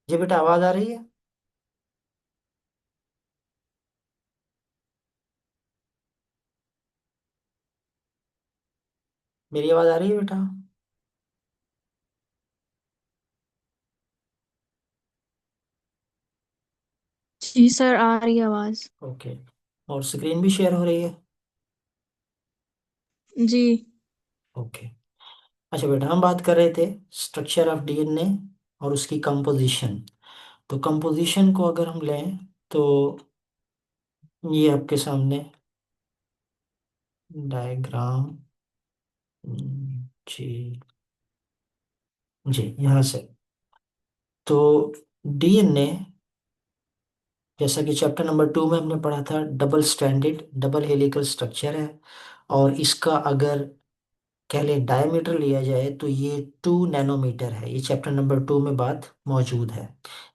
जी बेटा, आवाज आ रही है? मेरी आवाज आ रही है बेटा? जी सर, आ रही है आवाज। ओके। और स्क्रीन भी शेयर हो रही है? जी। ओके। अच्छा बेटा, हम बात कर रहे थे स्ट्रक्चर ऑफ डीएनए और उसकी कंपोजिशन। तो कंपोजिशन को अगर हम लें तो ये आपके सामने डायग्राम। जी। जी, यहाँ से। तो डीएनए, जैसा कि चैप्टर नंबर 2 में हमने पढ़ा था, double stranded double helical structure है। और इसका अगर कह लें डायमीटर लिया जाए तो ये 2 नैनोमीटर है। ये चैप्टर नंबर 2 में बात मौजूद है।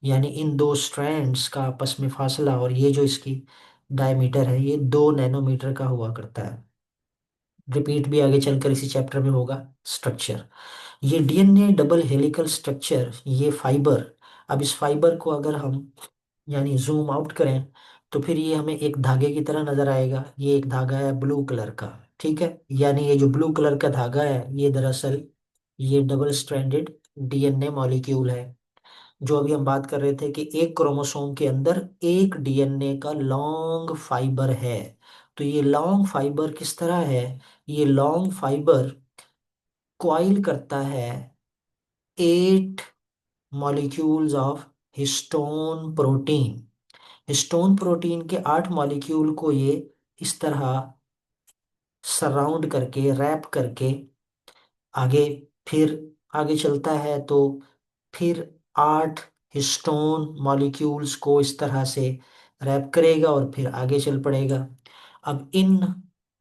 यानी इन दो स्ट्रैंड्स का आपस में फासला और ये जो इसकी डायमीटर है ये 2 नैनोमीटर का हुआ करता है। रिपीट भी आगे चलकर इसी चैप्टर में होगा। स्ट्रक्चर, ये डीएनए डबल हेलिकल स्ट्रक्चर, ये फाइबर। अब इस फाइबर को अगर हम यानी जूम आउट करें तो फिर ये हमें एक धागे की तरह नजर आएगा। ये एक धागा है ब्लू कलर का। ठीक है। यानी ये जो ब्लू कलर का धागा है ये दरअसल ये डबल स्ट्रैंडेड डीएनए मॉलिक्यूल है। जो अभी हम बात कर रहे थे कि एक क्रोमोसोम के अंदर एक डीएनए का लॉन्ग फाइबर है। तो ये लॉन्ग फाइबर किस तरह है? ये लॉन्ग फाइबर क्वाइल करता है 8 molecules of histone protein. Histone protein के 8 मॉलिक्यूल को ये इस तरह सराउंड करके रैप करके आगे फिर आगे चलता है। तो फिर 8 हिस्टोन मॉलिक्यूल्स को इस तरह से रैप करेगा और फिर आगे चल पड़ेगा। अब इन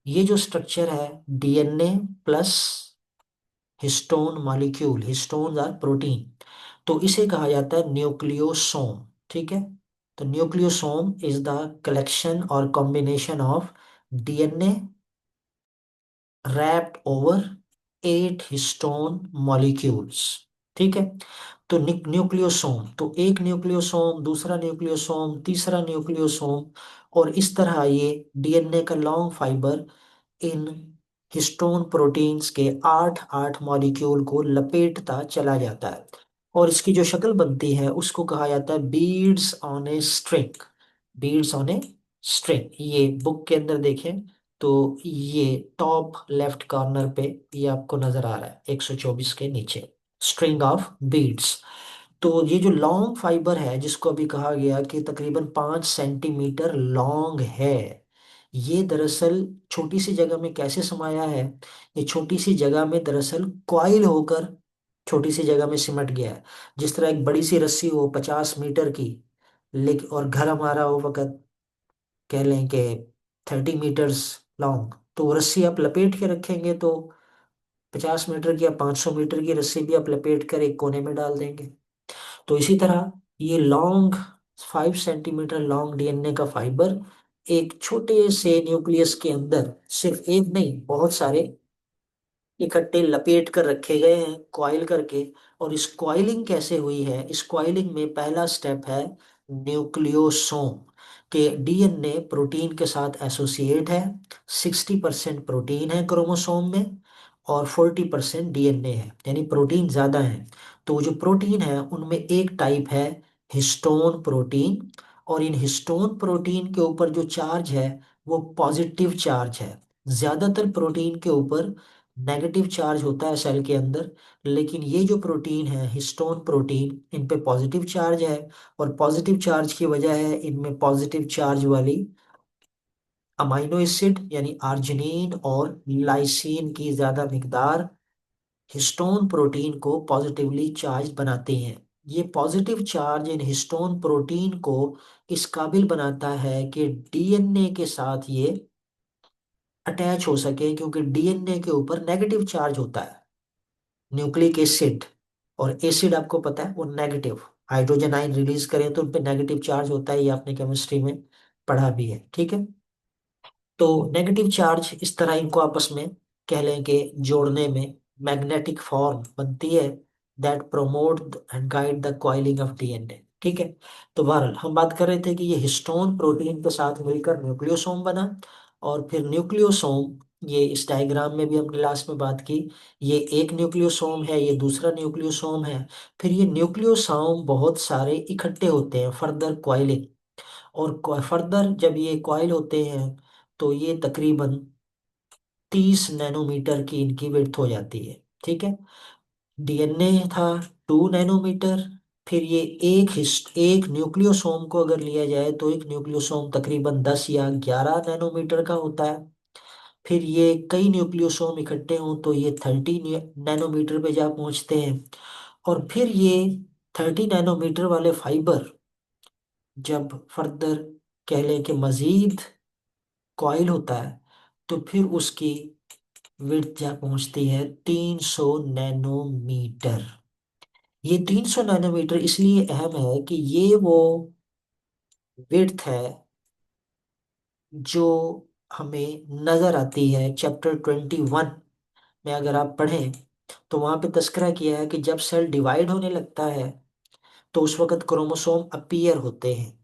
ये जो स्ट्रक्चर है DNA plus histone molecule, histone are protein, तो इसे कहा जाता है न्यूक्लियोसोम। ठीक है। तो न्यूक्लियोसोम इज द कलेक्शन और combination of DNA wrapped over 8 histone molecules. ठीक है। तो न्यूक्लियोसोम, तो एक न्यूक्लियोसोम, दूसरा न्यूक्लियोसोम, तीसरा न्यूक्लियोसोम, और इस तरह ये डीएनए का long fibre in histone proteins के 8 8 मॉलिक्यूल को लपेटता चला जाता है। और इसकी जो शक्ल बनती है उसको कहा जाता है beads on a string. Beads on a string, ये बुक के अंदर देखें तो ये टॉप लेफ्ट कॉर्नर पे ये आपको नजर आ रहा है 124 के नीचे, स्ट्रिंग ऑफ बीड्स। तो ये जो लॉन्ग फाइबर है जिसको अभी कहा गया कि तकरीबन 5 सेंटीमीटर लॉन्ग है, ये दरअसल छोटी सी जगह में कैसे समाया है? ये छोटी सी जगह में दरअसल कॉइल होकर छोटी सी जगह में सिमट गया है। जिस तरह एक बड़ी सी रस्सी हो 50 मीटर की, लेकिन और घर हमारा हो वक्त कह लें कि 30 मीटर्स लॉन्ग, तो वो रस्सी आप लपेट के रखेंगे तो 50 मीटर की या 500 मीटर की रस्सी भी आप लपेट कर एक कोने में डाल देंगे। तो इसी तरह ये लॉन्ग 5 सेंटीमीटर लॉन्ग डीएनए का फाइबर एक छोटे से न्यूक्लियस के अंदर सिर्फ एक नहीं बहुत सारे इकट्ठे लपेट कर रखे गए हैं कॉइल करके। और इस कॉइलिंग कैसे हुई है? इस कॉइलिंग में पहला स्टेप है न्यूक्लियोसोम के डीएनए प्रोटीन के साथ एसोसिएट है। 60% प्रोटीन है क्रोमोसोम में और 40% डीएनए है, यानी प्रोटीन ज्यादा है। तो वो जो प्रोटीन है उनमें एक टाइप है हिस्टोन प्रोटीन। और इन हिस्टोन प्रोटीन के ऊपर जो चार्ज है वो पॉजिटिव चार्ज है। ज्यादातर प्रोटीन के ऊपर नेगेटिव चार्ज होता है सेल के अंदर, लेकिन ये जो प्रोटीन है हिस्टोन प्रोटीन इन पे पॉजिटिव चार्ज है। और पॉजिटिव चार्ज की वजह है इनमें पॉजिटिव चार्ज वाली अमाइनो एसिड यानी आर्जिनिन और लाइसिन की ज्यादा मिकदार हिस्टोन प्रोटीन को पॉजिटिवली चार्ज बनाते हैं। ये positive charge in histone protein को इस काबिल बनाता है कि डीएनए के साथ ये अटैच हो सके, क्योंकि डीएनए के ऊपर नेगेटिव चार्ज होता है। न्यूक्लिक एसिड, और एसिड आपको पता है वो नेगेटिव हाइड्रोजन आयन रिलीज करें तो उन पे नेगेटिव चार्ज होता है, ये आपने केमिस्ट्री में पढ़ा भी है। ठीक है। तो नेगेटिव चार्ज इस तरह इनको आपस में कह लें कि जोड़ने में मैग्नेटिक फॉर्म बनती है। That promote and guide the coiling of DNA. ठीक है। तो बहरहाल हम बात कर रहे थे कि ये हिस्टोन प्रोटीन के साथ मिलकर न्यूक्लियोसोम बना, और फिर न्यूक्लियोसोम, ये इस डायग्राम में भी हमने लास्ट में बात की, ये एक न्यूक्लियोसोम है, ये दूसरा न्यूक्लियोसोम है। फिर ये न्यूक्लियोसोम बहुत सारे इकट्ठे होते हैं फर्दर क्वाइलिंग, और फर्दर जब ये क्वाइल होते हैं तो ये तकरीबन 30 नैनोमीटर की इनकी विड्थ हो जाती है। ठीक है। डीएनए था 2 नैनोमीटर। फिर ये एक न्यूक्लियोसोम को अगर लिया जाए तो एक न्यूक्लियोसोम तकरीबन 10 या 11 नैनोमीटर का होता है। फिर ये कई न्यूक्लियोसोम इकट्ठे हों तो ये 30 नैनोमीटर पे जा पहुंचते हैं। और फिर ये 30 नैनोमीटर वाले फाइबर जब फर्दर कह लें कि मजीद कॉइल होता है तो फिर उसकी विड्थ जा पहुंचती है 300 नैनोमीटर। ये 300 नैनोमीटर इसलिए अहम है कि ये वो विड्थ है जो हमें नजर आती है चैप्टर 21 में। अगर आप पढ़ें तो वहां पे तस्करा किया है कि जब सेल डिवाइड होने लगता है तो उस वक्त क्रोमोसोम अपीयर होते हैं।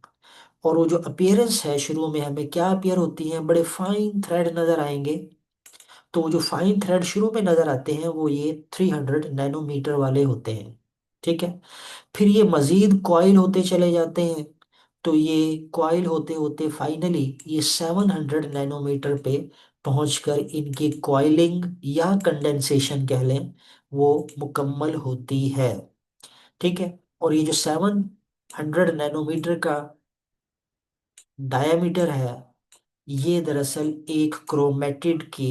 और वो जो अपीयरेंस है, शुरू में हमें क्या अपीयर होती है, बड़े फाइन थ्रेड नजर आएंगे। तो वो जो फाइन थ्रेड शुरू में नजर आते हैं वो ये 300 नैनोमीटर वाले होते हैं। ठीक है। फिर ये मजीद कॉइल होते चले जाते हैं, तो ये कॉइल होते होते फाइनली ये 700 नैनोमीटर पे पहुंचकर इनकी कॉइलिंग या कंडेंसेशन कह लें वो मुकम्मल होती है। ठीक है। और ये जो 700 नैनोमीटर का डायामीटर है, ये दरअसल एक क्रोमेटिड की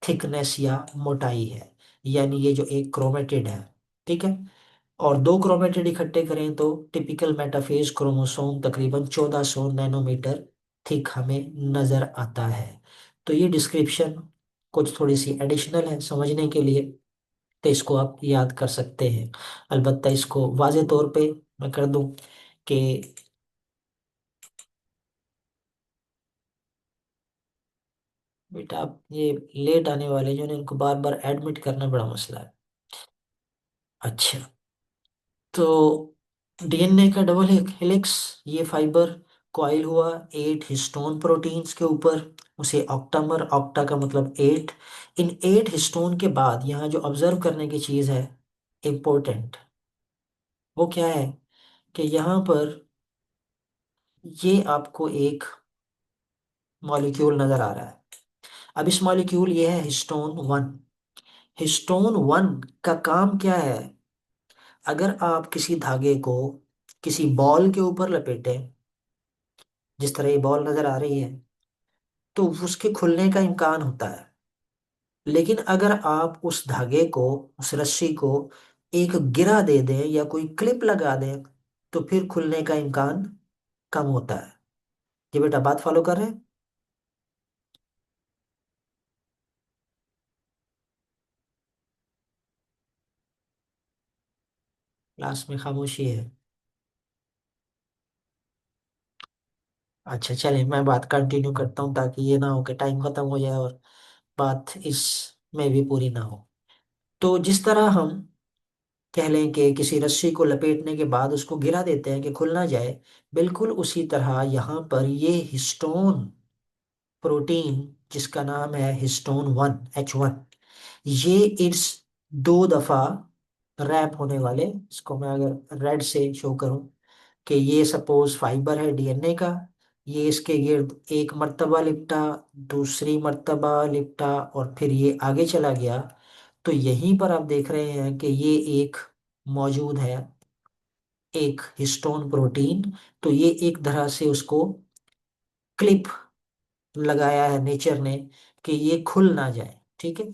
थिकनेस या मोटाई है। यानी ये जो एक क्रोमेटिड है, ठीक है, और दो क्रोमेटिड इकट्ठे करें तो टिपिकल मेटाफेज क्रोमोसोम तकरीबन 1400 नैनोमीटर थिक हमें नजर आता है। तो ये डिस्क्रिप्शन कुछ थोड़ी सी एडिशनल है समझने के लिए, तो इसको आप याद कर सकते हैं। अलबत्ता इसको वाजे तौर पे मैं कर दूं कि बेटा आप ये लेट आने वाले जो हैं इनको बार बार एडमिट करना बड़ा मसला है। अच्छा। तो डीएनए का डबल हेलिक्स, ये फाइबर कॉइल हुआ 8 हिस्टोन प्रोटीन्स के ऊपर, उसे ऑक्टामर, ऑक्टा का मतलब 8। इन 8 हिस्टोन के बाद यहाँ जो ऑब्जर्व करने की चीज है इम्पोर्टेंट, वो क्या है कि यहाँ पर ये आपको एक मॉलिक्यूल नजर आ रहा है। अब इस मॉलिक्यूल ये है हिस्टोन 1। हिस्टोन 1 का काम क्या है? अगर आप किसी धागे को किसी बॉल के ऊपर लपेटें, जिस तरह ये बॉल नजर आ रही है, तो उसके खुलने का इम्कान होता है। लेकिन अगर आप उस धागे को, उस रस्सी को एक गिरा दे दें या कोई क्लिप लगा दें तो फिर खुलने का इम्कान कम होता है। ये बेटा बात फॉलो कर रहे हैं? क्लास में खामोशी है। अच्छा चलें, मैं बात कंटिन्यू करता हूँ ताकि ये ना हो कि टाइम खत्म हो जाए और बात इस में भी पूरी ना हो। तो जिस तरह हम कह लें कि किसी रस्सी को लपेटने के बाद उसको गिरा देते हैं कि खुल ना जाए, बिल्कुल उसी तरह यहाँ पर ये हिस्टोन प्रोटीन जिसका नाम है हिस्टोन 1, H1, ये इस 2 दफा रैप होने वाले, इसको मैं अगर रेड से शो करूं कि ये सपोज फाइबर है डीएनए का, ये इसके गिर्द एक मर्तबा लिपटा, दूसरी मर्तबा लिपटा और फिर ये आगे चला गया। तो यहीं पर आप देख रहे हैं कि ये एक मौजूद है, एक हिस्टोन प्रोटीन। तो ये एक तरह से उसको क्लिप लगाया है नेचर ने कि ये खुल ना जाए। ठीक है।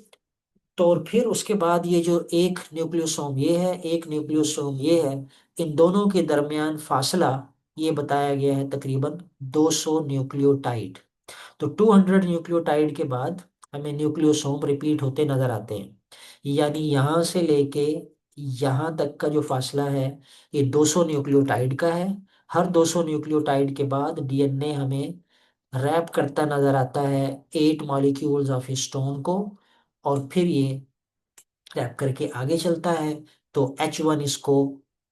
तो और फिर उसके बाद ये जो एक न्यूक्लियोसोम ये है, एक न्यूक्लियोसोम ये है, इन दोनों के दरमियान फासला ये बताया गया है तकरीबन 200 न्यूक्लियोटाइड। तो 200 न्यूक्लियोटाइड के बाद हमें न्यूक्लियोसोम रिपीट होते नजर आते हैं। यानी यहाँ से लेके यहाँ तक का जो फासला है ये 200 न्यूक्लियोटाइड का है। हर 200 न्यूक्लियोटाइड के बाद डीएनए हमें रैप करता नजर आता है 8 मॉलिक्यूल्स ऑफ हिस्टोन को, और फिर ये रैप करके आगे चलता है तो H1 इसको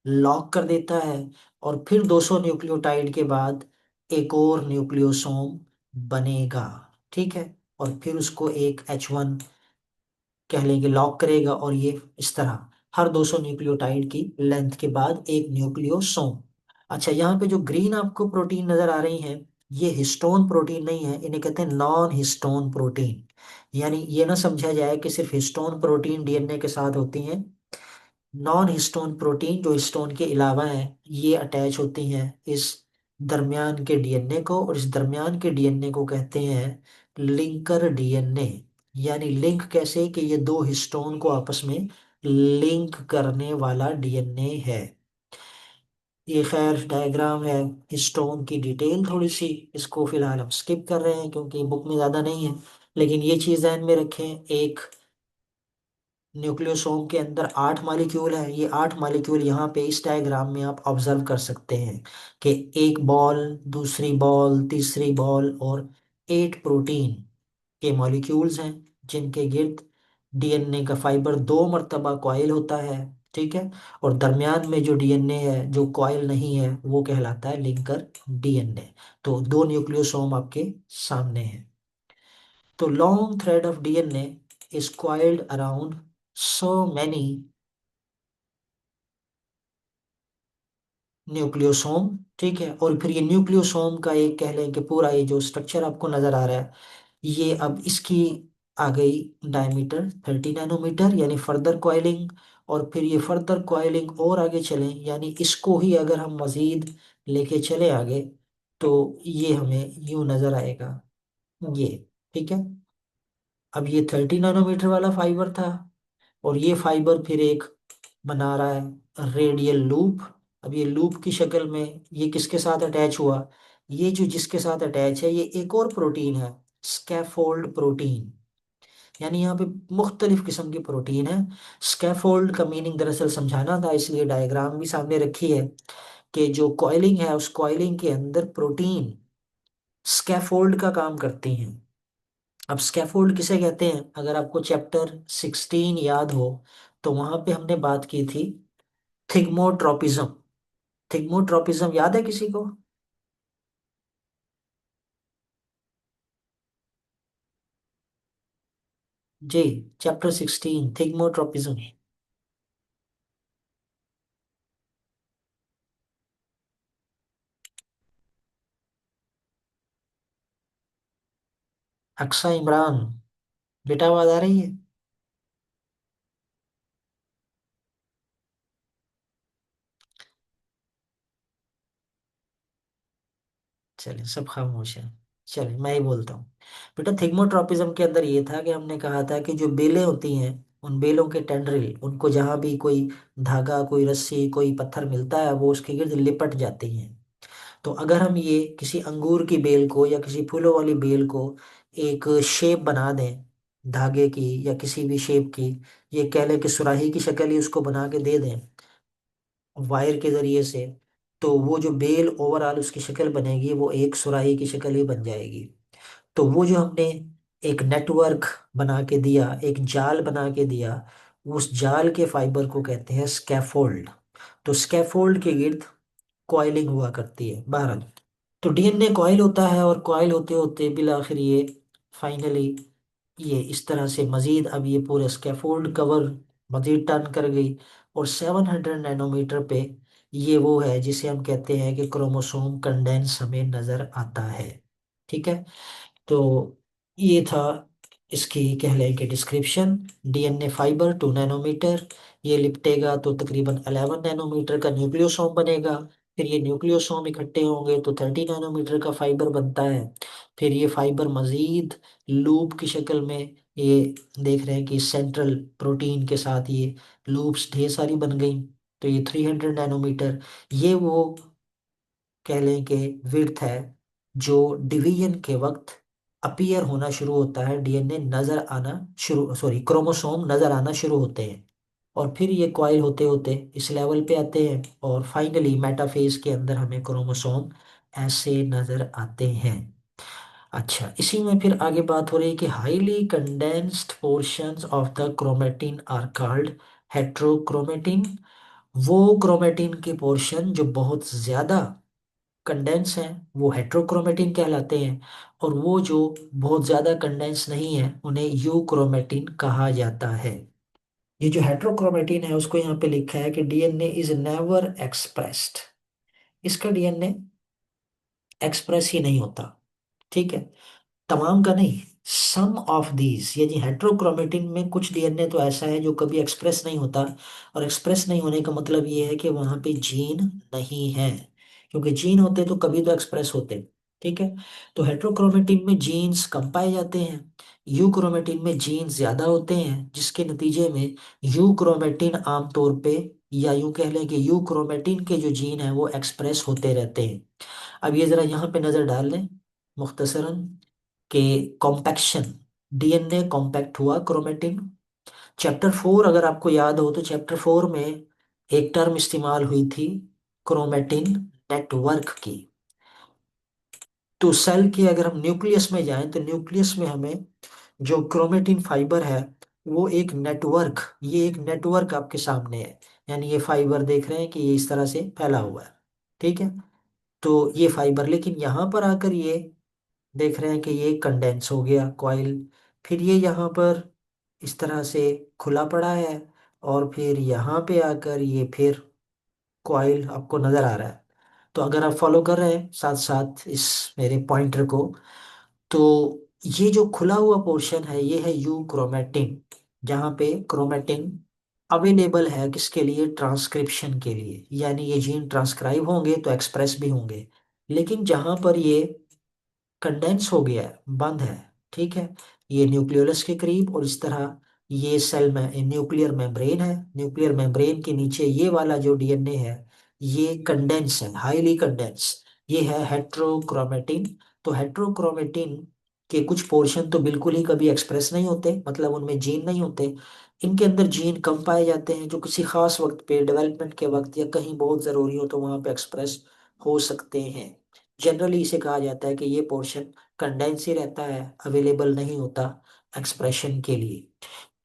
लॉक कर देता है, और फिर 200 न्यूक्लियोटाइड के बाद एक और न्यूक्लियोसोम बनेगा। ठीक है, और फिर उसको एक H1 कह लेंगे लॉक करेगा, और ये इस तरह हर 200 न्यूक्लियोटाइड की लेंथ के बाद एक न्यूक्लियोसोम। अच्छा, यहाँ पे जो ग्रीन आपको प्रोटीन नजर आ रही हैं, ये हिस्टोन प्रोटीन नहीं है, इन्हें कहते हैं नॉन हिस्टोन प्रोटीन। यानी ये ना समझा जाए कि सिर्फ हिस्टोन प्रोटीन डीएनए के साथ होती हैं। नॉन हिस्टोन प्रोटीन जो हिस्टोन के अलावा है, ये अटैच होती हैं इस दरमियान के डीएनए को, और इस दरमियान के डीएनए को कहते हैं लिंकर डीएनए। यानी लिंक कैसे, कि ये दो हिस्टोन को आपस में लिंक करने वाला डीएनए है। ये खैर डायग्राम है हिस्टोन की डिटेल थोड़ी सी, इसको फिलहाल हम स्किप कर रहे हैं क्योंकि बुक में ज़्यादा नहीं है। लेकिन ये चीज़ ध्यान में रखें, एक न्यूक्लियोसोम के अंदर 8 मॉलिक्यूल है। ये 8 मॉलिक्यूल यहाँ पे इस डायग्राम में आप ऑब्जर्व कर सकते हैं कि एक बॉल, दूसरी बॉल, तीसरी बॉल, और 8 प्रोटीन के मॉलिक्यूल्स हैं, जिनके गिर्द डीएनए का फाइबर 2 मरतबा कॉइल होता है। ठीक है, और दरमियान में जो डीएनए है जो कॉइल नहीं है, वो कहलाता है लिंकर डीएनए। तो दो न्यूक्लियोसोम आपके सामने हैं। तो long thread of DNA is coiled around so many nucleosome. ठीक है, और फिर ये न्यूक्लियोसोम का एक कह लें कि पूरा ये जो स्ट्रक्चर आपको नजर आ रहा है, ये अब इसकी आ गई डायमीटर 30 नैनोमीटर, यानी फर्दर कॉइलिंग। और फिर ये फर्दर कॉइलिंग और आगे चलें, यानी इसको ही अगर हम मजीद लेके चले आगे, तो ये हमें यूं नजर आएगा ये। ठीक है, अब ये 30 नैनोमीटर वाला फाइबर था, और ये फाइबर फिर एक बना रहा है रेडियल लूप। अब ये लूप की शक्ल में ये किसके साथ अटैच हुआ, ये जो जिसके साथ अटैच है ये एक और प्रोटीन है, स्कैफोल्ड प्रोटीन। यानी यहाँ पे मुख्तलिफ किस्म की प्रोटीन है। स्कैफोल्ड का मीनिंग दरअसल समझाना था, इसलिए डायग्राम भी सामने रखी है कि जो कॉइलिंग है, उस कॉइलिंग के अंदर प्रोटीन स्कैफोल्ड का काम करती हैं। अब स्कैफोल्ड किसे कहते हैं, अगर आपको चैप्टर 16 याद हो, तो वहां पे हमने बात की थी थिग्मोट्रोपिज्म। थिग्मोट्रोपिज्म याद है किसी को? जी, चैप्टर 16 थिग्मोट्रोपिज्म। अक्सा इमरान, बेटा आवाज आ रही है? चलिए, सब खामोश है। चलिए, मैं ही बोलता हूँ। बेटा, थिग्मोट्रोपिज्म के अंदर ये था कि हमने कहा था कि जो बेलें होती हैं, उन बेलों के टेंड्रिल, उनको जहां भी कोई धागा, कोई रस्सी, कोई पत्थर मिलता है, वो उसके गिर्द लिपट जाती हैं। तो अगर हम ये किसी अंगूर की बेल को या किसी फूलों वाली बेल को एक शेप बना दें, धागे की या किसी भी शेप की, ये कह लें कि सुराही की शक्ल ही उसको बना के दे दें वायर के जरिए से, तो वो जो बेल ओवरऑल उसकी शक्ल बनेगी, वो एक सुराही की शक्ल ही बन जाएगी। तो वो जो हमने एक नेटवर्क बना के दिया, एक जाल बना के दिया, उस जाल के फाइबर को कहते हैं स्कैफोल्ड। तो स्कैफोल्ड के गिर्द कॉइलिंग हुआ करती है। बहरहाल, तो डीएनए कॉइल होता है, और कॉइल होते होते बिल आखिर ये फाइनली ये इस तरह से मजीद, अब ये पूरे स्कैफोल्ड कवर मजीद टर्न कर गई, और 700 नैनोमीटर पे ये वो है जिसे हम कहते हैं कि क्रोमोसोम कंडेंस हमें नजर आता है। ठीक है, तो ये था इसकी कह लें कि डिस्क्रिप्शन। डीएनए फाइबर 2 नैनोमीटर, ये लिपटेगा तो तकरीबन 11 नैनोमीटर का न्यूक्लियोसोम बनेगा। फिर ये न्यूक्लियोसोम इकट्ठे होंगे तो 30 नैनोमीटर का फाइबर बनता है। फिर ये फाइबर मजीद लूप की शक्ल में, ये देख रहे हैं कि सेंट्रल प्रोटीन के साथ ये लूप्स ढेर सारी बन गई। तो ये 300 नैनोमीटर, ये वो कह लें कि विड्थ है जो डिवीजन के वक्त अपीयर होना शुरू होता है, डीएनए नजर आना शुरू, सॉरी, क्रोमोसोम नजर आना शुरू होते हैं। और फिर ये कॉइल होते होते इस लेवल पे आते हैं, और फाइनली मेटाफेज के अंदर हमें क्रोमोसोम ऐसे नजर आते हैं। अच्छा, इसी में फिर आगे बात हो रही है कि highly condensed portions of the chromatin are called heterochromatin वो क्रोमेटिन के पोर्शन जो बहुत ज्यादा कंडेंस हैं वो हेट्रोक्रोमेटिन कहलाते हैं, और वो जो बहुत ज्यादा कंडेंस नहीं है उन्हें यूक्रोमेटिन कहा जाता है। ये जो हेट्रोक्रोमेटिन है उसको यहाँ पे लिखा है कि डीएनए इज नेवर एक्सप्रेस्ड, इसका डीएनए एक्सप्रेस ही नहीं होता। ठीक है, तमाम का नहीं, सम ऑफ दीज, यानी हेट्रोक्रोमेटिन में कुछ डीएनए तो ऐसा है जो कभी एक्सप्रेस नहीं होता। और एक्सप्रेस नहीं होने का मतलब ये है कि वहां पे जीन नहीं है, क्योंकि जीन होते तो कभी तो एक्सप्रेस होते। ठीक है, तो हेट्रोक्रोमेटिन में जीन्स कम पाए जाते हैं, यूक्रोमेटिन में जीन ज्यादा होते हैं, जिसके नतीजे में यूक्रोमेटिन आमतौर पे, या यूं कह लें कि यूक्रोमेटिन के जो जीन है वो एक्सप्रेस होते रहते हैं। अब ये जरा यहाँ पे नजर डाल लें मुख्तसरन के कॉम्पैक्शन, डीएनए कॉम्पैक्ट हुआ क्रोमेटिन। चैप्टर 4 अगर आपको याद हो तो चैप्टर 4 में एक टर्म इस्तेमाल हुई थी क्रोमेटिन नेटवर्क की। तो सेल के अगर हम न्यूक्लियस में जाएं तो न्यूक्लियस में हमें जो क्रोमेटिन फाइबर है वो एक नेटवर्क, ये एक नेटवर्क आपके सामने है, यानी ये फाइबर देख रहे हैं कि ये इस तरह से फैला हुआ है। ठीक है, तो ये फाइबर, लेकिन यहाँ पर आकर ये देख रहे हैं कि ये कंडेंस हो गया कॉइल, फिर ये यहाँ पर इस तरह से खुला पड़ा है, और फिर यहाँ पे आकर ये फिर कॉइल आपको नजर आ रहा है। तो अगर आप फॉलो कर रहे हैं साथ साथ इस मेरे पॉइंटर को, तो ये जो खुला हुआ पोर्शन है ये है यू क्रोमेटिन, जहाँ पे क्रोमेटिन अवेलेबल है किसके लिए, ट्रांसक्रिप्शन के लिए, यानी ये जीन ट्रांसक्राइब होंगे तो एक्सप्रेस भी होंगे। लेकिन जहाँ पर ये कंडेंस हो गया है, बंद है, ठीक है, ये न्यूक्लियोलस के करीब, और इस तरह ये सेल में न्यूक्लियर मेम्ब्रेन है, न्यूक्लियर मेम्ब्रेन के नीचे ये वाला जो डीएनए है ये कंडेंस है, हाईली कंडेंस, ये है हेट्रोक्रोमेटिन। तो हेट्रोक्रोमेटिन के कुछ पोर्शन तो बिल्कुल ही कभी एक्सप्रेस नहीं होते, मतलब उनमें जीन नहीं होते, इनके अंदर जीन कम पाए जाते हैं जो किसी खास वक्त पे, डेवलपमेंट के वक्त या कहीं बहुत ज़रूरी हो तो वहाँ पे एक्सप्रेस हो सकते हैं। जनरली इसे कहा जाता है कि ये पोर्शन कंडेंस ही रहता है, अवेलेबल नहीं होता एक्सप्रेशन के लिए।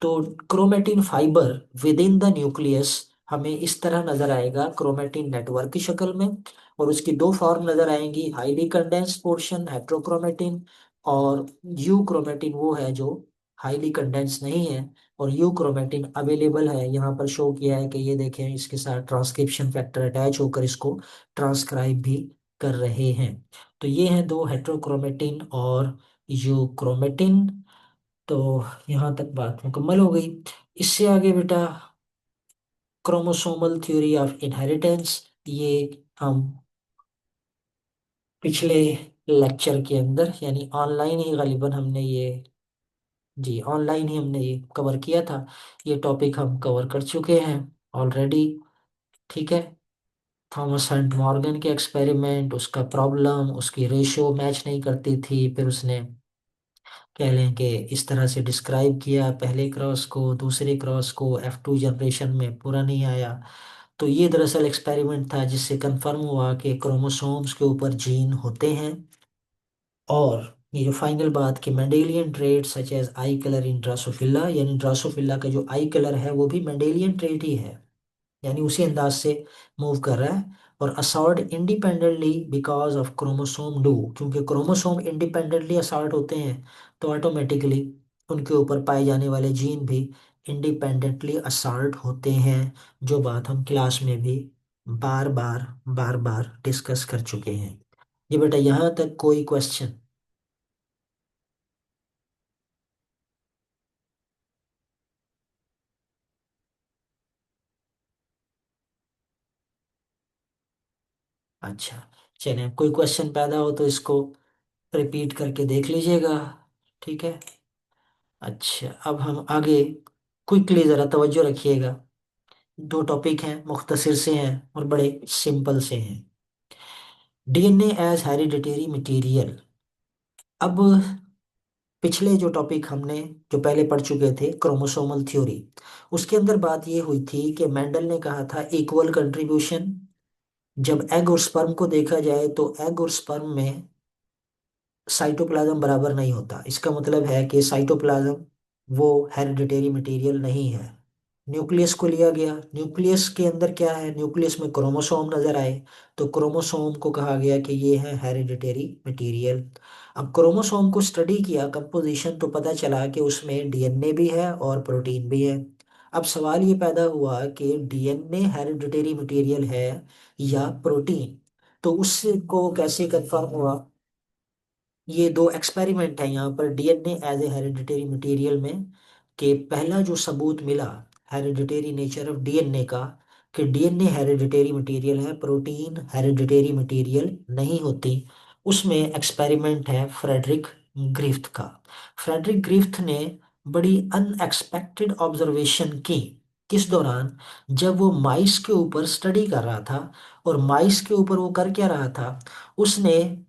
तो chromatin fibre with in the nucleus हमें इस तरह नजर आएगा क्रोमेटिन नेटवर्क की शक्ल में, और उसकी दो फॉर्म नजर आएंगी, हाईली कंडेंस पोर्शन हेट्रोक्रोमेटिन, और यू क्रोमेटिन वो है जो हाईली कंडेंस नहीं है, और यू क्रोमेटिन अवेलेबल है, यहाँ पर शो किया है कि ये देखें इसके साथ ट्रांसक्रिप्शन फैक्टर अटैच होकर इसको ट्रांसक्राइब भी कर रहे हैं। तो ये हैं दो, हेट्रोक्रोमेटिन और यू क्रोमेटिन। तो यहाँ तक बात मुकम्मल हो गई। इससे आगे बेटा क्रोमोसोमल थ्योरी ऑफ इनहेरिटेंस, ये हम पिछले लेक्चर के अंदर यानी ऑनलाइन ही गालिबन हमने ये, जी ऑनलाइन ही हमने ये कवर किया था, ये टॉपिक हम कवर कर चुके हैं ऑलरेडी। ठीक है, थॉमस हंट मॉर्गन के एक्सपेरिमेंट, उसका प्रॉब्लम, उसकी रेशियो मैच नहीं करती थी, फिर उसने कह लें कि इस तरह से डिस्क्राइब किया, पहले क्रॉस को दूसरे क्रॉस को F2 जनरेशन में पूरा नहीं आया। तो ये दरअसल एक्सपेरिमेंट था जिससे कंफर्म हुआ कि क्रोमोसोम्स के ऊपर जीन होते हैं। और ये जो फाइनल बात कि Mendelian trait such as eye colour in Drosophila, यानी ड्रासोफिला का जो आई कलर है वो भी मेंडेलियन ट्रेट ही है, यानी उसी अंदाज से मूव कर रहा है। और assort independently because of chromosome do, क्योंकि क्रोमोसोम इंडिपेंडेंटली असॉर्ट होते हैं तो ऑटोमेटिकली उनके ऊपर पाए जाने वाले जीन भी इंडिपेंडेंटली असॉर्ट होते हैं, जो बात हम क्लास में भी बार बार डिस्कस कर चुके हैं। ये बेटा यहाँ तक कोई क्वेश्चन? अच्छा, चलिए कोई क्वेश्चन पैदा हो तो इसको रिपीट करके देख लीजिएगा। ठीक है, अच्छा अब हम आगे, क्विकली ज़रा तवज्जो रखिएगा, दो टॉपिक हैं, मुख्तसर से हैं और बड़े सिंपल से हैं। DNA as hereditary material. अब पिछले जो टॉपिक हमने जो पहले पढ़ चुके थे क्रोमोसोमल थ्योरी, उसके अंदर बात ये हुई थी कि मेंडल ने कहा था इक्वल कंट्रीब्यूशन। जब एग और स्पर्म को देखा जाए तो एग और स्पर्म में साइटोप्लाज्म बराबर नहीं होता, इसका मतलब है कि साइटोप्लाज्म वो हेरिडिटरी मटेरियल नहीं है, न्यूक्लियस को लिया गया, न्यूक्लियस के अंदर क्या है, न्यूक्लियस में क्रोमोसोम नजर आए, तो क्रोमोसोम को कहा गया कि ये है हेरिडिटरी मटेरियल। अब क्रोमोसोम को स्टडी किया कंपोजिशन, तो पता चला कि उसमें डीएनए भी है और प्रोटीन भी है। अब सवाल ये पैदा हुआ कि डीएनए हेरिडिटरी मटेरियल है या प्रोटीन। तो उसको कैसे कंफर्म हुआ? ये दो एक्सपेरिमेंट है यहाँ पर DNA as a hereditary material में, कि पहला जो सबूत मिला हेरिडिटरी नेचर ऑफ डीएनए का, कि डीएनए हेरिडिटरी मटेरियल है, प्रोटीन हेरिडिटरी मटेरियल नहीं होती। उसमें एक्सपेरिमेंट है फ्रेडरिक ग्रिफ्थ का। फ्रेडरिक ग्रिफ्थ ने बड़ी अनएक्सपेक्टेड ऑब्जर्वेशन की। किस दौरान? जब वो माइस के ऊपर स्टडी कर रहा था। और माइस के ऊपर वो कर क्या रहा था? उसने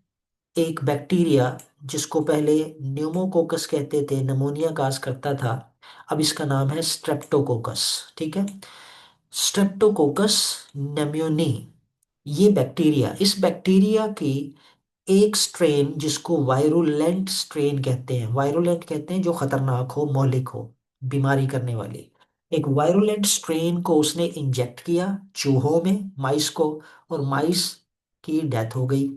एक बैक्टीरिया, जिसको पहले न्यूमोकोकस कहते थे, नमोनिया काज करता था, अब इसका नाम है स्ट्रेप्टोकोकस। ठीक है, स्ट्रेप्टोकोकस नेम्योनी। ये बैक्टीरिया, इस बैक्टीरिया की एक स्ट्रेन, जिसको वायरुलेंट स्ट्रेन कहते हैं, वायरुलेंट कहते हैं जो खतरनाक हो, मौलिक हो, बीमारी करने वाली, एक वायरुलेंट स्ट्रेन को उसने इंजेक्ट किया चूहों में, माइस को, और माइस की डेथ हो गई।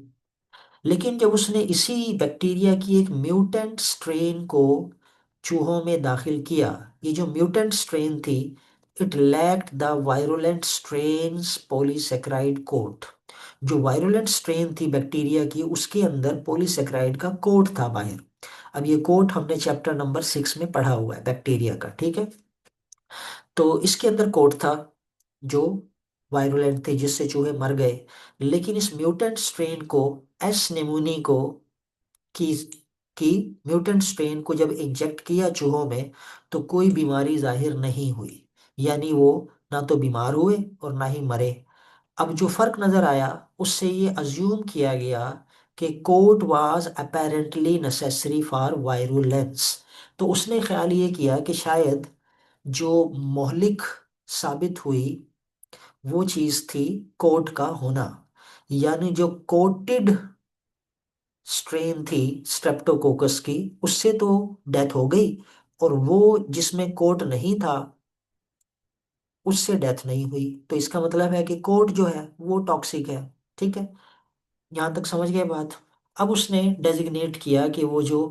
लेकिन जब उसने इसी बैक्टीरिया की एक म्यूटेंट स्ट्रेन को चूहों में दाखिल किया, ये जो म्यूटेंट स्ट्रेन थी, it lacked the virulent strain's polysaccharide coat. जो वायरुलेंट स्ट्रेन थी बैक्टीरिया की, उसके अंदर पॉलीसेकेराइड का कोट था बाहर। अब ये कोट हमने चैप्टर नंबर 6 में पढ़ा हुआ है बैक्टीरिया का। ठीक है, तो इसके अंदर कोट था जो वायरुलेंट थे, जिससे चूहे मर गए। लेकिन इस म्यूटेंट स्ट्रेन को, एस नेमोनी को, की की म्यूटेंट स्ट्रेन को जब इंजेक्ट किया चूहों में, तो कोई बीमारी जाहिर नहीं हुई। यानी वो ना तो बीमार हुए और ना ही मरे। अब जो फर्क नजर आया, उससे ये अज्यूम किया गया कि coat was apparently necessary for virulence. तो उसने ख्याल ये किया कि शायद जो मोहलिक साबित हुई वो चीज थी कोट का होना। यानी जो कोटेड स्ट्रेन थी स्ट्रेप्टोकोकस की, उससे तो डेथ हो गई, और वो जिसमें कोट नहीं था उससे डेथ नहीं हुई। तो इसका मतलब है कि कोट जो है वो टॉक्सिक है। ठीक है, यहां तक समझ गए बात? अब उसने डेजिग्नेट किया कि वो जो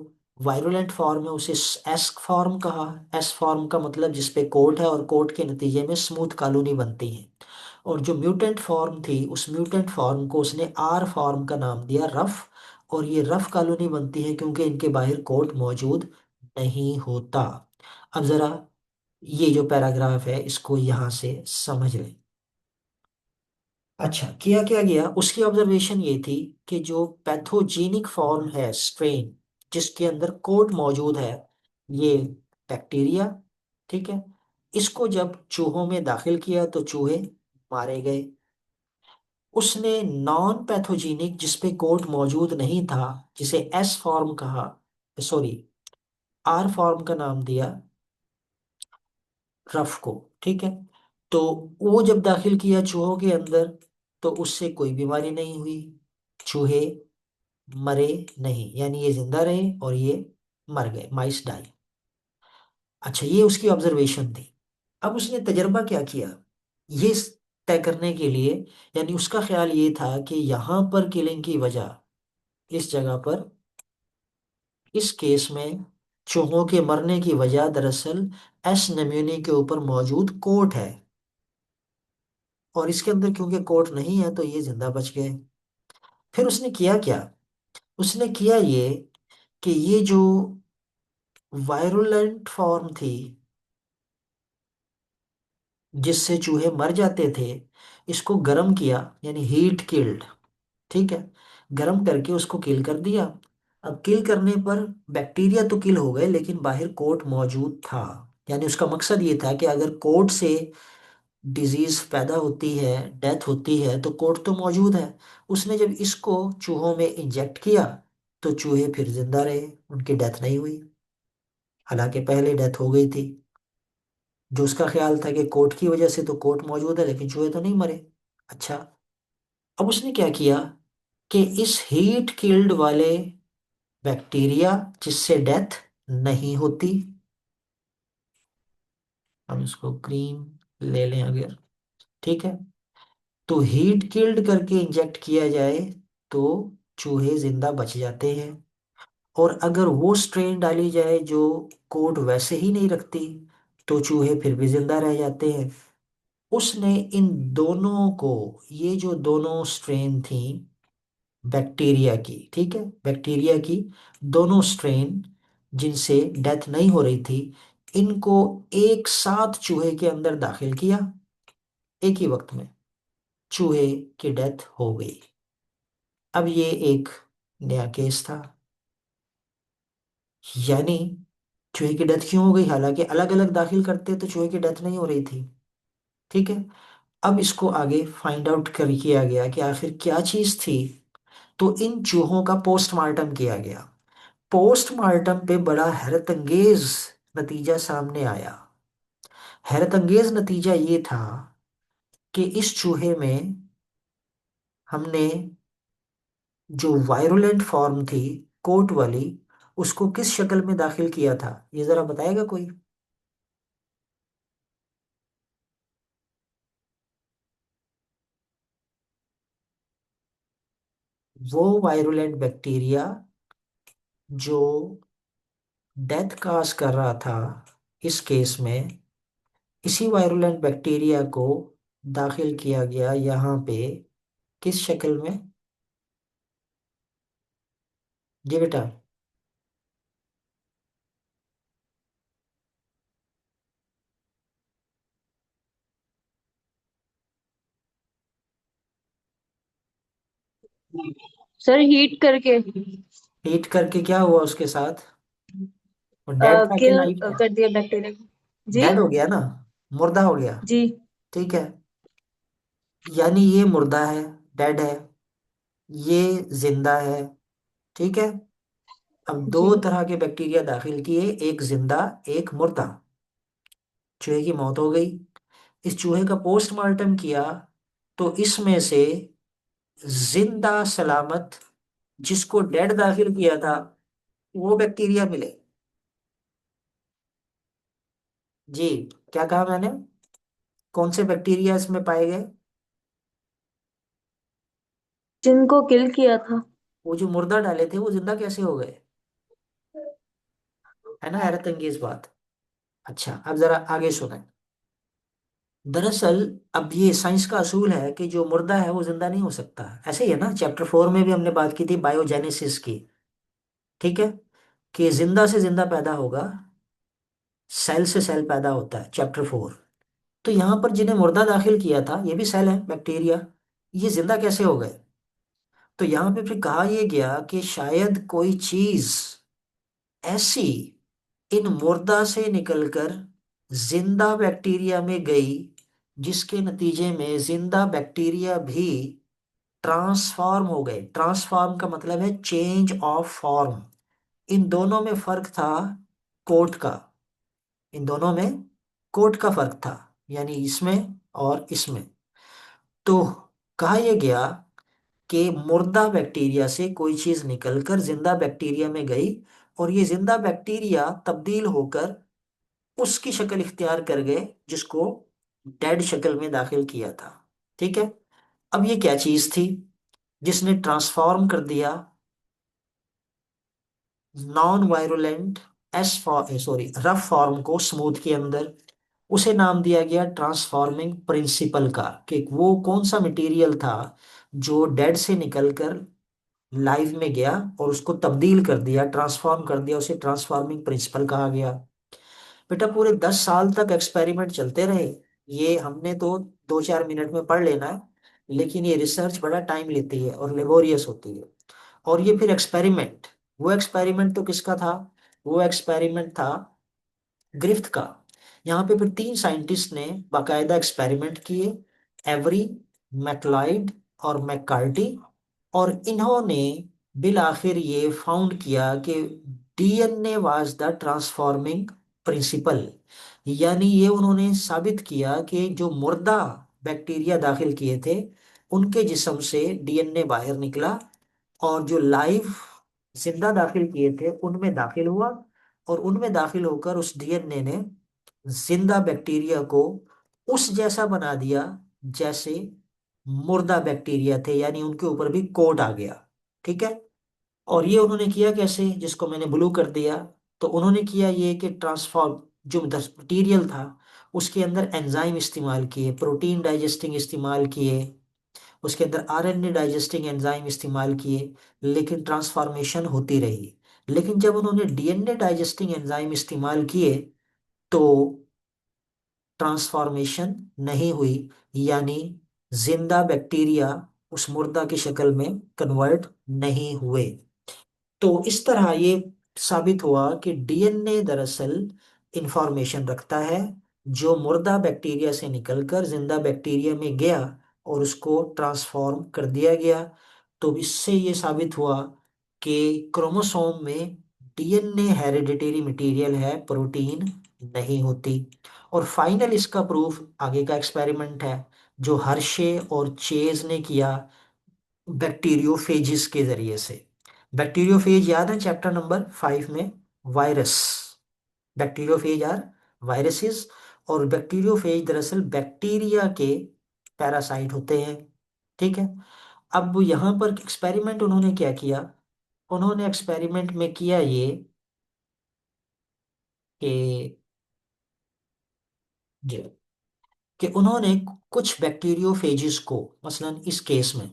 वायरुलेंट फॉर्म है उसे एस फॉर्म कहा। एस फॉर्म का मतलब जिसपे कोट है, और कोट के नतीजे में स्मूथ कॉलोनी बनती है। और जो म्यूटेंट फॉर्म थी, उस म्यूटेंट फॉर्म को उसने आर फॉर्म का नाम दिया, रफ। और ये रफ कॉलोनी बनती है क्योंकि इनके बाहर कोट मौजूद नहीं होता। अब जरा ये जो पैराग्राफ है इसको यहां से समझ लें। अच्छा, किया क्या गया, उसकी ऑब्जर्वेशन ये थी कि जो पैथोजेनिक फॉर्म है स्ट्रेन, जिसके अंदर कोट मौजूद है, ये बैक्टीरिया, ठीक है, इसको जब चूहों में दाखिल किया तो चूहे मारे गए। उसने नॉन पैथोजेनिक, जिसपे कोट मौजूद नहीं था, जिसे एस फॉर्म कहा, सॉरी आर फॉर्म का नाम दिया, रफ को। ठीक है, तो वो जब दाखिल किया चूहों के अंदर, तो उससे कोई बीमारी नहीं हुई, चूहे मरे नहीं, यानी ये जिंदा रहे और ये मर गए, माइस डाई। अच्छा, ये उसकी ऑब्जर्वेशन थी। अब उसने तजर्बा क्या किया, ये तय करने के लिए, यानी उसका ख्याल ये था कि यहाँ पर किलिंग की वजह, इस जगह पर, इस केस में चूहों के मरने की वजह दरअसल एस नमूने के ऊपर मौजूद कोट है। और इसके अंदर क्योंकि कोट नहीं है तो ये जिंदा बच गए। फिर उसने किया क्या? उसने किया ये कि ये जो वायरुलेंट फॉर्म थी, जिससे चूहे मर जाते थे, इसको गर्म किया, यानी हीट किल्ड। ठीक है, गर्म करके उसको किल कर दिया। अब किल करने पर बैक्टीरिया तो किल हो गए, लेकिन बाहर कोट मौजूद था। यानी उसका मकसद ये था कि अगर कोट से डिजीज पैदा होती है, डेथ होती है, तो कोट तो मौजूद है। उसने जब इसको चूहों में इंजेक्ट किया, तो चूहे फिर जिंदा रहे, उनकी डेथ नहीं हुई। हालांकि पहले डेथ हो गई थी। जो उसका ख्याल था कि कोट की वजह से तो कोट मौजूद है, लेकिन चूहे तो नहीं मरे। अच्छा, अब उसने क्या किया कि इस हीट किल्ड वाले बैक्टीरिया, जिससे डेथ नहीं होती, हम इसको क्रीम ले लें अगर, ठीक है। तो हीट किल्ड करके इंजेक्ट किया जाए तो चूहे जिंदा बच जाते हैं। और अगर वो स्ट्रेन डाली जाए जो कोड वैसे ही नहीं रखती, तो चूहे फिर भी जिंदा रह जाते हैं। उसने इन दोनों को, ये जो दोनों स्ट्रेन थी बैक्टीरिया की, ठीक है, बैक्टीरिया की दोनों स्ट्रेन जिनसे डेथ नहीं हो रही थी, इनको एक साथ चूहे के अंदर दाखिल किया, एक ही वक्त में चूहे की डेथ हो गई। अब ये एक नया केस था। यानी चूहे की डेथ क्यों हो गई, हालांकि अलग अलग दाखिल करते तो चूहे की डेथ नहीं हो रही थी, ठीक है। अब इसको आगे फाइंड आउट कर किया गया कि आखिर क्या चीज थी। तो इन चूहों का पोस्टमार्टम किया गया। पोस्टमार्टम पे बड़ा हैरतअंगेज नतीजा सामने आया। हैरतअंगेज नतीजा ये था कि इस चूहे में हमने जो वायरुलेंट फॉर्म थी कोट वाली, उसको किस शक्ल में दाखिल किया था, ये जरा बताएगा कोई। वो वायरुलेंट बैक्टीरिया जो डेथ काज कर रहा था इस केस में, इसी वायरुलेंट बैक्टीरिया को दाखिल किया गया यहाँ पे, किस शक्ल में। जी बेटा। सर हीट करके हीट करके क्या हुआ उसके साथ, वो डेड था कि किल लाइव था। कर दिया बैक्टीरिया को। जी। डेड हो गया ना, मुर्दा हो गया, जी। ठीक है। यानी ये मुर्दा है, डेड है, ये जिंदा है, ठीक है। अब दो जी। तरह के बैक्टीरिया दाखिल किए, एक जिंदा एक मुर्दा। चूहे की मौत हो गई। इस चूहे का पोस्टमार्टम किया तो इसमें से जिंदा सलामत, जिसको डेड दाखिल किया था, वो बैक्टीरिया मिले। जी, क्या कहा मैंने, कौन से बैक्टीरिया इसमें पाए गए। जिनको किल किया था। वो जो मुर्दा डाले थे वो जिंदा कैसे हो गए, है ना हैरत अंगेज बात। अच्छा, अब जरा आगे सुने। दरअसल अब ये साइंस का असूल है कि जो मुर्दा है वो जिंदा नहीं हो सकता, ऐसे ही है ना, चैप्टर 4 में भी हमने बात की थी बायोजेनेसिस की, ठीक है, कि जिंदा से जिंदा पैदा होगा, सेल से सेल पैदा होता है, चैप्टर 4। तो यहाँ पर जिन्हें मुर्दा दाखिल किया था ये भी सेल है, बैक्टीरिया, ये जिंदा कैसे हो गए। तो यहाँ पे फिर कहा यह गया कि शायद कोई चीज ऐसी इन मुर्दा से निकलकर जिंदा बैक्टीरिया में गई, जिसके नतीजे में जिंदा बैक्टीरिया भी ट्रांसफॉर्म हो गए। ट्रांसफॉर्म का मतलब है चेंज ऑफ फॉर्म। इन दोनों में फर्क था कोट का, इन दोनों में कोट का फर्क था, यानी इसमें और इसमें। तो कहा यह गया कि मुर्दा बैक्टीरिया से कोई चीज निकलकर जिंदा बैक्टीरिया में गई, और ये जिंदा बैक्टीरिया तब्दील होकर उसकी शक्ल इख्तियार कर गए जिसको डेड शक्ल में दाखिल किया था, ठीक है। अब ये क्या चीज थी जिसने ट्रांसफॉर्म कर दिया नॉन वायरुलेंट रफ फॉर्म को स्मूथ के अंदर। उसे नाम दिया गया ट्रांसफॉर्मिंग प्रिंसिपल का, कि वो कौन सा मटेरियल था जो डेड से निकलकर लाइव में गया और उसको तब्दील कर दिया, ट्रांसफॉर्म कर दिया, उसे ट्रांसफॉर्मिंग प्रिंसिपल कहा गया। बेटा पूरे 10 साल तक एक्सपेरिमेंट चलते रहे। ये हमने तो 2-4 मिनट में पढ़ लेना है, लेकिन ये रिसर्च बड़ा टाइम लेती है और लेबोरियस होती है। और ये फिर एक्सपेरिमेंट, वो एक्सपेरिमेंट तो किसका था, वो एक्सपेरिमेंट था ग्रिफ्थ का। यहाँ पे फिर 3 साइंटिस्ट ने बाकायदा एक्सपेरिमेंट किए, एवरी, मैकलाइड और मैककार्टी। और इन्होंने बिल आखिर ये फाउंड किया कि DNA was the transforming principle. यानी ये उन्होंने साबित किया कि जो मुर्दा बैक्टीरिया दाखिल किए थे उनके जिस्म से डीएनए बाहर निकला, और जो लाइव जिंदा दाखिल किए थे उनमें दाखिल हुआ, और उनमें दाखिल होकर उस डीएनए ने जिंदा बैक्टीरिया को उस जैसा बना दिया जैसे मुर्दा बैक्टीरिया थे, यानी उनके ऊपर भी कोट आ गया। ठीक है। और ये उन्होंने किया कैसे, जिसको मैंने ब्लू कर दिया। तो उन्होंने किया ये कि ट्रांसफॉर्म, जो मटीरियल था उसके अंदर एंजाइम इस्तेमाल किए, प्रोटीन डाइजेस्टिंग इस्तेमाल किए, उसके अंदर आरएनए डाइजेस्टिंग एंजाइम इस्तेमाल किए, लेकिन ट्रांसफॉर्मेशन होती रही। लेकिन जब उन्होंने डीएनए डाइजेस्टिंग एंजाइम इस्तेमाल किए तो ट्रांसफॉर्मेशन नहीं हुई, यानी जिंदा बैक्टीरिया उस मुर्दा की शक्ल में कन्वर्ट नहीं हुए। तो इस तरह ये साबित हुआ कि डीएनए दरअसल इंफॉर्मेशन रखता है, जो मुर्दा बैक्टीरिया से निकलकर जिंदा बैक्टीरिया में गया और उसको ट्रांसफॉर्म कर दिया गया। तो इससे ये साबित हुआ कि क्रोमोसोम में डीएनए हेरिडिटरी मटेरियल है, प्रोटीन नहीं होती। और फाइनल इसका प्रूफ आगे का एक्सपेरिमेंट है, जो हर्शे और चेज ने किया बैक्टीरियोफेजिस के जरिए से। बैक्टीरियोफेज याद है चैप्टर नंबर 5 में, वायरस। बैक्टीरियोफेज आर वायरसेस, और बैक्टीरियोफेज दरअसल बैक्टीरिया के पैरासाइट होते हैं। ठीक है। अब यहां पर एक्सपेरिमेंट उन्होंने क्या किया, उन्होंने एक्सपेरिमेंट में किया ये कि जी, कि उन्होंने कुछ बैक्टीरियोफेजिस को, मसलन इस केस में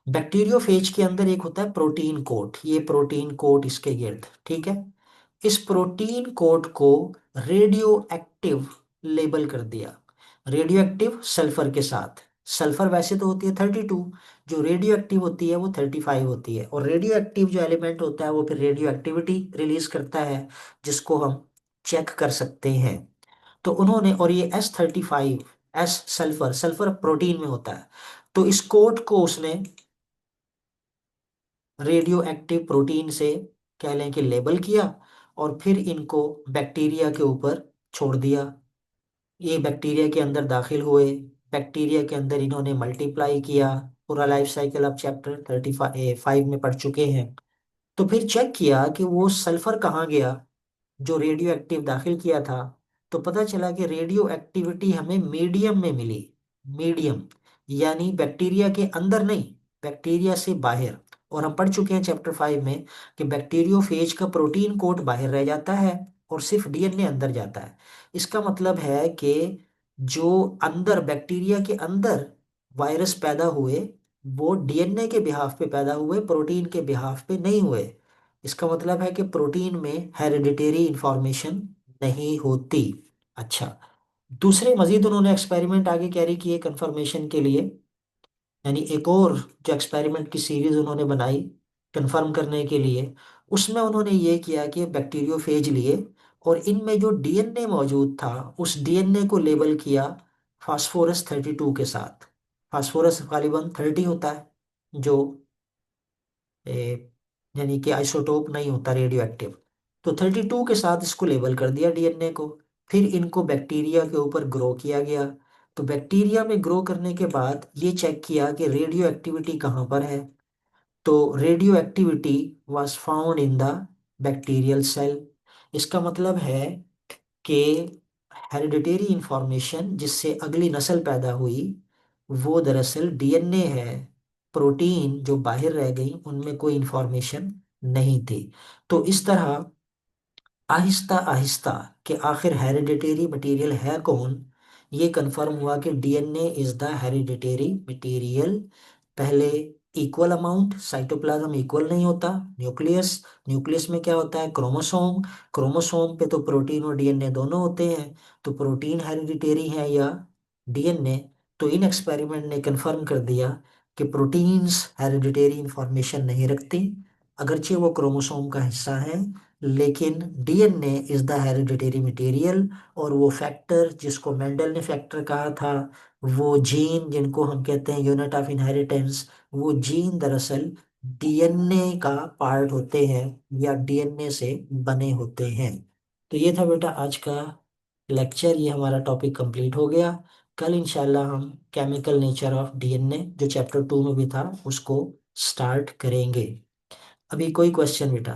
बैक्टीरियोफेज के अंदर एक होता है प्रोटीन कोट, ये प्रोटीन कोट इसके गिर्द। ठीक है। इस प्रोटीन कोट को रेडियो एक्टिव लेबल कर दिया, रेडियो एक्टिव सल्फर के साथ। सल्फर वैसे तो होती है 32, जो रेडियो एक्टिव होती है वो 35 होती है। और रेडियो एक्टिव जो एलिमेंट होता है वो फिर रेडियो एक्टिविटी रिलीज करता है, जिसको हम चेक कर सकते हैं। तो उन्होंने, और ये S35, S sulphur, sulphur protein में होता है। तो इस कोट को उसने रेडियो एक्टिव प्रोटीन से कह लें कि लेबल किया, और फिर इनको बैक्टीरिया के ऊपर छोड़ दिया। ये बैक्टीरिया के अंदर दाखिल हुए, बैक्टीरिया के अंदर इन्होंने मल्टीप्लाई किया। पूरा लाइफ साइकिल आप चैप्टर 35 में पढ़ चुके हैं। तो फिर चेक किया कि वो सल्फर कहाँ गया जो रेडियो एक्टिव दाखिल किया था। तो पता चला कि रेडियो एक्टिविटी हमें मीडियम में मिली। मीडियम यानी बैक्टीरिया के अंदर नहीं, बैक्टीरिया से बाहर। और हम पढ़ चुके हैं चैप्टर 5 में कि बैक्टीरियोफेज का प्रोटीन कोट बाहर रह जाता है और सिर्फ डीएनए अंदर जाता है। इसका मतलब है कि जो अंदर बैक्टीरिया के अंदर वायरस पैदा हुए वो डीएनए के बिहाफ पे पैदा हुए, प्रोटीन के बिहाफ पे नहीं हुए। इसका मतलब है कि प्रोटीन में हेरिडिटरी इंफॉर्मेशन नहीं होती। अच्छा, दूसरे मजीद उन्होंने एक्सपेरिमेंट आगे कैरी किए कंफर्मेशन के लिए, यानी एक और जो एक्सपेरिमेंट की सीरीज उन्होंने बनाई कंफर्म करने के लिए। उसमें उन्होंने ये किया कि बैक्टीरियोफेज लिए और इनमें जो डीएनए मौजूद था उस डीएनए को लेबल किया फास्फोरस 32 के साथ। फास्फोरस गालिबन 30 होता है, जो यानी कि आइसोटोप नहीं होता रेडियो एक्टिव। तो 32 के साथ इसको लेबल कर दिया डीएनए को। फिर इनको बैक्टीरिया के ऊपर ग्रो किया गया। तो बैक्टीरिया में ग्रो करने के बाद ये चेक किया कि रेडियो एक्टिविटी कहाँ पर है। तो radioactivity was found in the bacterial cell. इसका मतलब है कि हेरिडिटरी इंफॉर्मेशन जिससे अगली नस्ल पैदा हुई वो दरअसल डीएनए है। प्रोटीन जो बाहर रह गई उनमें कोई इंफॉर्मेशन नहीं थी। तो इस तरह आहिस्ता आहिस्ता कि आखिर हेरिडिटरी मटेरियल है कौन, ये कंफर्म हुआ कि DNA is the hereditary material. पहले इक्वल अमाउंट, साइटोप्लाज्म इक्वल नहीं होता, न्यूक्लियस, न्यूक्लियस में क्या होता है, क्रोमोसोम, क्रोमोसोम पे तो प्रोटीन और डीएनए दोनों होते हैं। तो प्रोटीन हेरिडिटरी है या डीएनए। तो इन एक्सपेरिमेंट ने कंफर्म कर दिया कि प्रोटीन्स हेरिडिटरी इंफॉर्मेशन नहीं रखती, अगरचे वो क्रोमोसोम का हिस्सा है, लेकिन DNA is the hereditary material. और वो फैक्टर जिसको मेंडल ने फैक्टर कहा था, वो जीन जिनको हम कहते हैं यूनिट ऑफ इनहेरिटेंस, वो जीन दरअसल डीएनए का पार्ट होते हैं या डीएनए से बने होते हैं। तो ये था बेटा आज का लेक्चर, ये हमारा टॉपिक कंप्लीट हो गया। कल इंशाल्लाह हम केमिकल नेचर ऑफ डीएनए जो चैप्टर 2 में भी था उसको स्टार्ट करेंगे। अभी कोई क्वेश्चन बेटा?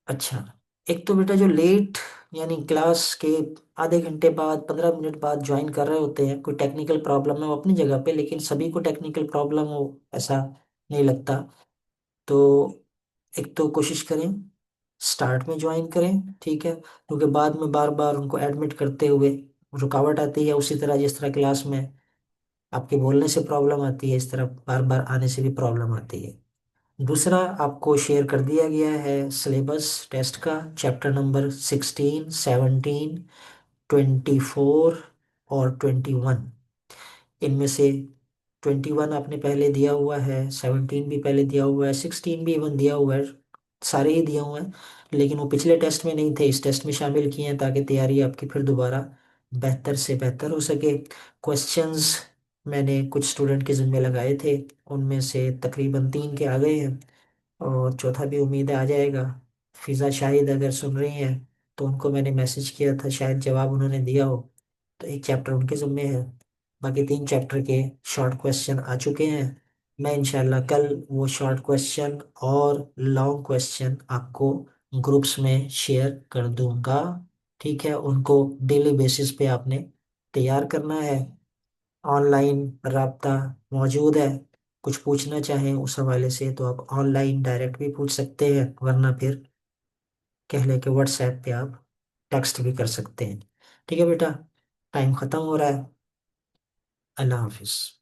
अच्छा, एक तो बेटा जो लेट यानी क्लास के आधे घंटे बाद 15 मिनट बाद ज्वाइन कर रहे होते हैं, कोई टेक्निकल प्रॉब्लम है वो अपनी जगह पे, लेकिन सभी को टेक्निकल प्रॉब्लम हो ऐसा नहीं लगता। तो एक तो कोशिश करें स्टार्ट में ज्वाइन करें, ठीक है, क्योंकि बाद में बार बार उनको एडमिट करते हुए रुकावट आती है, उसी तरह जिस तरह क्लास में आपके बोलने से प्रॉब्लम आती है, इस तरह बार बार आने से भी प्रॉब्लम आती है। दूसरा, आपको शेयर कर दिया गया है सिलेबस टेस्ट का, चैप्टर नंबर 16, 17, 24 और 21। इनमें से 21 आपने पहले दिया हुआ है, 17 भी पहले दिया हुआ है, 16 भी इवन दिया हुआ है, सारे ही दिए हुए हैं। लेकिन वो पिछले टेस्ट में नहीं थे, इस टेस्ट में शामिल किए हैं ताकि तैयारी आपकी फिर दोबारा बेहतर से बेहतर हो सके। क्वेश्चंस मैंने कुछ स्टूडेंट के जिम्मे लगाए थे, उनमें से तकरीबन 3 के आ गए हैं, और चौथा भी उम्मीद है आ जाएगा। फिज़ा शाहिद अगर सुन रही हैं तो उनको मैंने मैसेज किया था, शायद जवाब उन्होंने दिया हो, तो एक चैप्टर उनके ज़िम्मे है। बाकी 3 चैप्टर के शॉर्ट क्वेश्चन आ चुके हैं। मैं इंशाल्लाह कल वो शॉर्ट क्वेश्चन और लॉन्ग क्वेश्चन आपको ग्रुप्स में शेयर कर दूंगा, ठीक है। उनको डेली बेसिस पे आपने तैयार करना है। ऑनलाइन राब्ता मौजूद है, कुछ पूछना चाहें उस हवाले से तो आप ऑनलाइन डायरेक्ट भी पूछ सकते हैं, वरना फिर कह लें कि व्हाट्सएप पे आप टेक्स्ट भी कर सकते हैं। ठीक है बेटा, टाइम ख़त्म हो रहा है। अल्लाह हाफिज़।